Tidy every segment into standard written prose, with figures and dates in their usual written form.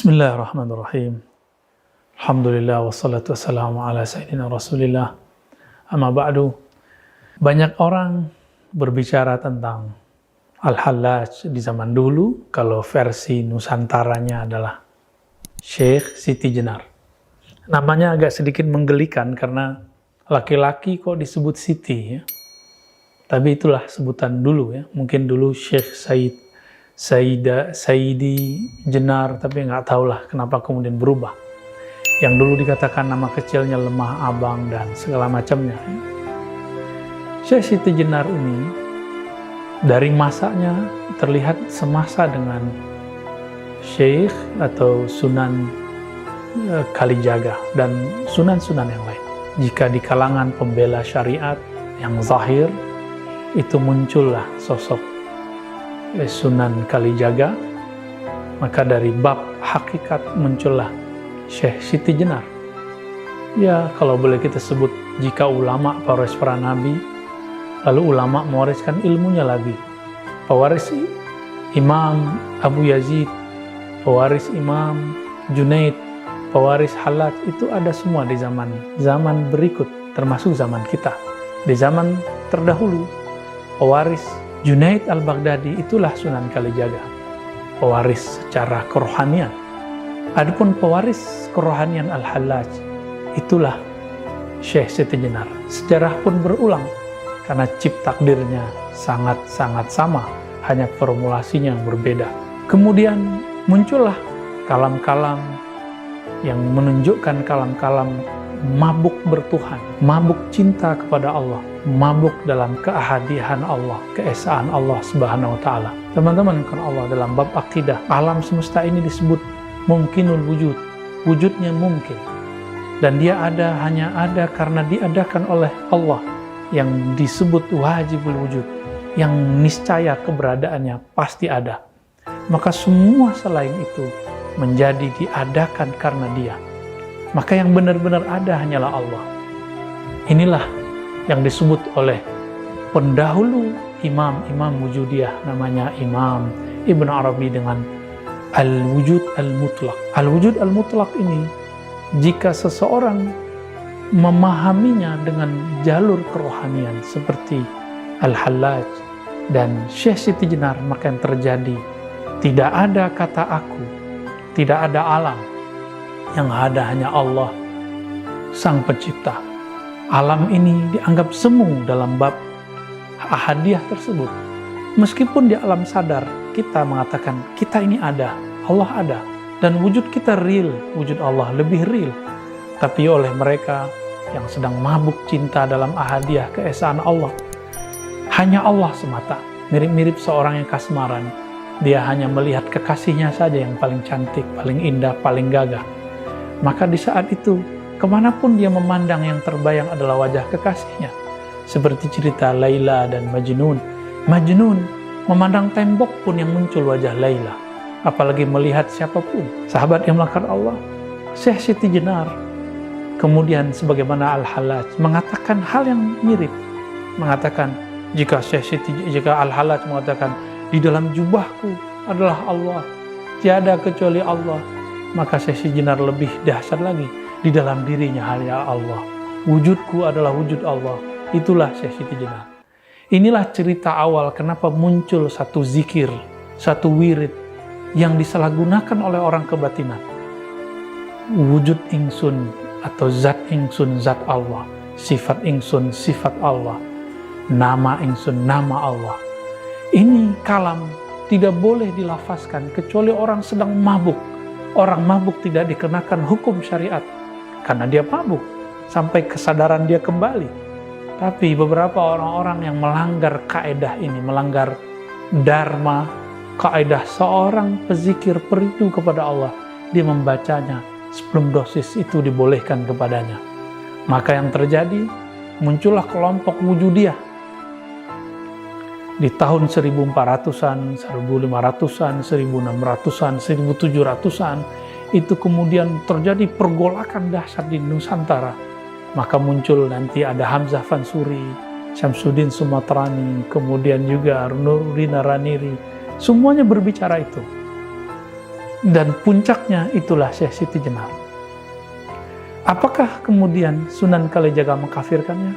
Bismillahirrahmanirrahim. Alhamdulillah wassalatu wassalamu ala sayyidina Rasulillah. Amma ba'du. Banyak orang berbicara tentang Al-Hallaj di zaman dulu, kalau versi Nusantaranya adalah Syekh Siti Jenar. Namanya agak sedikit menggelikan karena laki-laki kok disebut Siti ya. Tapi itulah sebutan dulu ya. Mungkin dulu Syekh Saidi Jenar, tapi nggak tahulah kenapa kemudian berubah. Yang dulu dikatakan nama kecilnya Lemah Abang dan segala macamnya. Syekh Siti Jenar ini dari masanya terlihat semasa dengan Syekh atau Sunan Kalijaga dan sunan-sunan yang lain. Jika di kalangan pembela syariat yang zahir, itu muncullah sosok Sunan Kalijaga, maka dari bab hakikat muncullah Syekh Siti Jenar. Ya, kalau boleh kita sebut, jika ulama pewaris para nabi, lalu ulama mewariskan ilmunya lagi. Pewaris Imam Abu Yazid, pewaris Imam Junaid, pewaris Hallaj, itu ada semua di zaman berikut, termasuk zaman kita. Di zaman terdahulu, pewaris Junaid al-Baghdadi itulah Sunan Kalijaga, pewaris secara kerohanian. Adapun pewaris kerohanian Al-Hallaj, itulah Syekh Siti Jenar. Sejarah pun berulang, karena cip takdirnya sangat-sangat sama, hanya formulasinya yang berbeda. Kemudian muncullah kalam-kalam yang menunjukkan kalam-kalam mabuk bertuhan, mabuk cinta kepada Allah, mabuk dalam keahadian Allah, keesaan Allah Subhanahu wa Ta'ala. Teman-teman, kan Allah dalam bab akidah, alam semesta ini disebut mungkinul wujud, wujudnya mungkin, dan dia ada, hanya ada karena diadakan oleh Allah, yang disebut wajibul wujud, yang niscaya keberadaannya pasti ada. Maka semua selain itu menjadi diadakan karena dia. Maka yang benar-benar ada hanyalah Allah. Inilah yang disebut oleh pendahulu imam wujudiyah, namanya Imam Ibn Arabi dengan Al-Wujud Al-Mutlaq. Al-Wujud Al-Mutlaq ini, jika seseorang memahaminya dengan jalur kerohanian seperti Al-Hallaj dan Syekh Siti Jenar, maka yang terjadi, tidak ada kata aku, tidak ada alam, yang ada hanya Allah, Sang Pencipta. Alam ini dianggap semu dalam bab ahadiyah tersebut. Meskipun di alam sadar, kita mengatakan kita ini ada, Allah ada, dan wujud kita real, wujud Allah lebih real. Tapi oleh mereka yang sedang mabuk cinta dalam ahadiyah keesaan Allah, hanya Allah semata. Mirip-mirip seorang yang kasmaran, dia hanya melihat kekasihnya saja yang paling cantik, paling indah, paling gagah. Maka di saat itu, kemanapun dia memandang, yang terbayang adalah wajah kekasihnya. Seperti cerita Laila dan Majnun. Majnun memandang tembok pun yang muncul wajah Laila, apalagi melihat siapapun. Sahabat yang melanggar Allah, Syekh Siti Jenar, kemudian sebagaimana Al-Hallaj, mengatakan hal yang mirip. Mengatakan, jika Al-Hallaj mengatakan, di dalam jubahku adalah Allah, tiada kecuali Allah, maka Syekh Siti Jenar lebih dahsyat lagi, di dalam dirinya hanya Allah. Wujudku adalah wujud Allah. Itulah Syekh Siti Jenar. Inilah cerita awal kenapa muncul satu zikir, satu wirid yang disalahgunakan oleh orang kebatinan. Wujud ingsun atau zat ingsun, zat Allah. Sifat ingsun, sifat Allah. Nama ingsun, nama Allah. Ini kalam tidak boleh dilafazkan kecuali orang sedang mabuk. Orang mabuk tidak dikenakan hukum syariat karena dia mabuk sampai kesadaran dia kembali. Tapi beberapa orang-orang yang melanggar kaedah ini, melanggar dharma, kaedah seorang pezikir perindu kepada Allah, dia membacanya sebelum dosis itu dibolehkan kepadanya. Maka yang terjadi, muncullah kelompok wujudiyah di tahun 1400-an, 1500-an, 1600-an, 1700-an, itu kemudian terjadi pergolakan dahsyat di Nusantara. Maka muncul nanti ada Hamzah Fansuri, Syamsuddin Sumatrani, kemudian juga Nuruddin Naraniri, semuanya berbicara itu. Dan puncaknya itulah Syekh Siti Jenar. Apakah kemudian Sunan Kalijaga mengkafirkannya?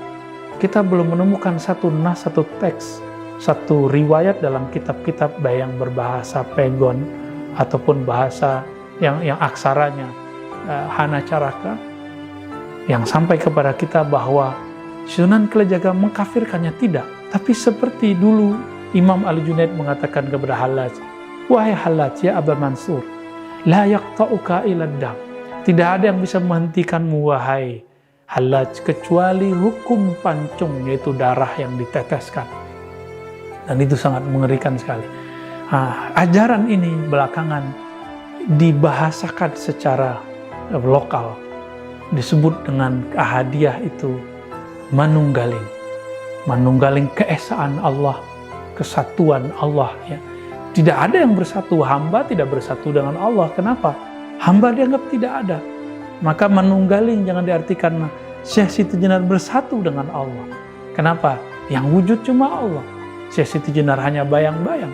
Kita belum menemukan satu nas, satu teks, satu riwayat dalam kitab-kitab baik yang berbahasa Pegon ataupun bahasa yang aksaranya Hana Caraka yang sampai kepada kita bahwa Sunan Kalijaga mengkafirkannya. Tidak. Tapi seperti dulu Imam Al-Junaid mengatakan kepada Hallaj, "Wahai Hallaj, ya Aba Mansur, la yaqta'uka ila dam." Tidak ada yang bisa menghentikanmu, wahai Hallaj, kecuali hukum pancung, yaitu darah yang diteteskan. Dan itu sangat mengerikan sekali. Ajaran ini belakangan dibahasakan secara lokal, disebut dengan ahadiyah itu manunggaling. Manunggaling keesaan Allah, kesatuan Allah. Ya. Tidak ada yang bersatu, hamba tidak bersatu dengan Allah. Kenapa? Hamba dianggap tidak ada. Maka manunggaling jangan diartikan Syekh Siti Jenar bersatu dengan Allah. Kenapa? Yang wujud cuma Allah. Syekh Siti Jenar hanya bayang-bayang.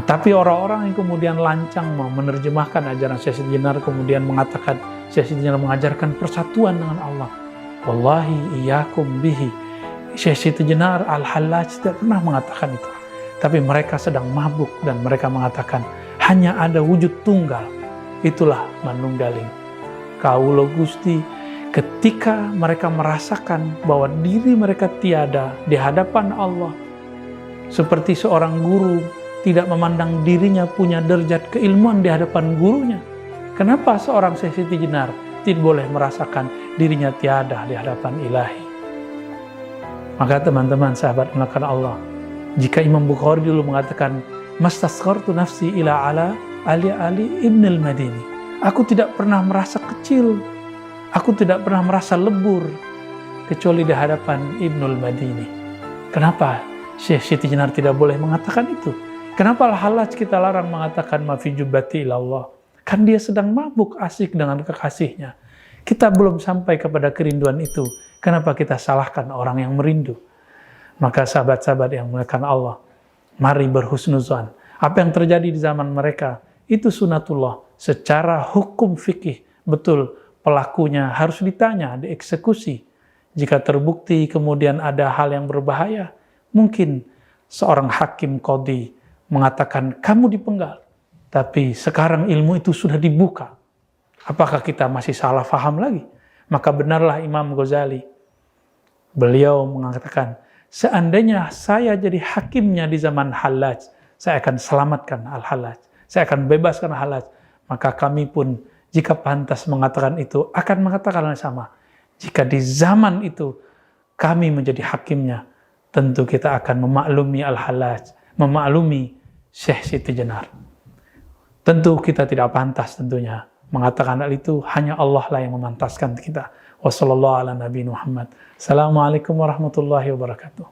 Tapi orang-orang yang kemudian lancang menerjemahkan ajaran Syekh Siti Jenar kemudian mengatakan Syekh Siti Jenar mengajarkan persatuan dengan Allah. Wallahi iyyakum bihi. Syekh Siti Jenar Al-Hallaj tidak pernah mengatakan itu. Tapi mereka sedang mabuk dan mereka mengatakan hanya ada wujud tunggal. Itulah manunggaling. Kaulo Gusti, ketika mereka merasakan bahwa diri mereka tiada di hadapan Allah, seperti seorang guru tidak memandang dirinya punya derajat keilmuan di hadapan gurunya. Kenapa seorang Syekh Siti Jenar tidak boleh merasakan dirinya tiada di hadapan Ilahi? Maka teman-teman sahabat melakukan Allah, jika Imam Bukhari dulu mengatakan mastasghartu nafsi ila ala Ali Ibn al-Madini, aku tidak pernah merasa kecil, aku tidak pernah merasa lebur kecuali di hadapan Ibn al-Madini. Kenapa Syekh Siti Jenar tidak boleh mengatakan itu? Kenapa Al-Hallaj kita larang mengatakan ma fi jubbati ilallah? Kan dia sedang mabuk asik dengan kekasihnya. Kita belum sampai kepada kerinduan itu. Kenapa kita salahkan orang yang merindu? Maka sahabat-sahabat yang memuliakan Allah, mari berhusnuzan. Apa yang terjadi di zaman mereka, itu sunatullah. Secara hukum fikih, betul pelakunya harus ditanya, dieksekusi. Jika terbukti kemudian ada hal yang berbahaya, mungkin seorang hakim qadhi mengatakan kamu dipenggal. Tapi sekarang ilmu itu sudah dibuka. Apakah kita masih salah faham lagi? Maka benarlah Imam Ghazali. Beliau mengatakan, seandainya saya jadi hakimnya di zaman Hallaj, saya akan selamatkan Al-Hallaj. Saya akan bebaskan Al-Hallaj. Maka kami pun, jika pantas mengatakan itu, akan mengatakan yang sama. Jika di zaman itu, kami menjadi hakimnya, tentu kita akan memaklumi Al-Hallaj, memaklumi Syekh Siti Jenar. Tentu kita tidak pantas tentunya mengatakan hal itu, hanya Allah lah yang memantaskan kita. Wassalamualaikum warahmatullahi wabarakatuh.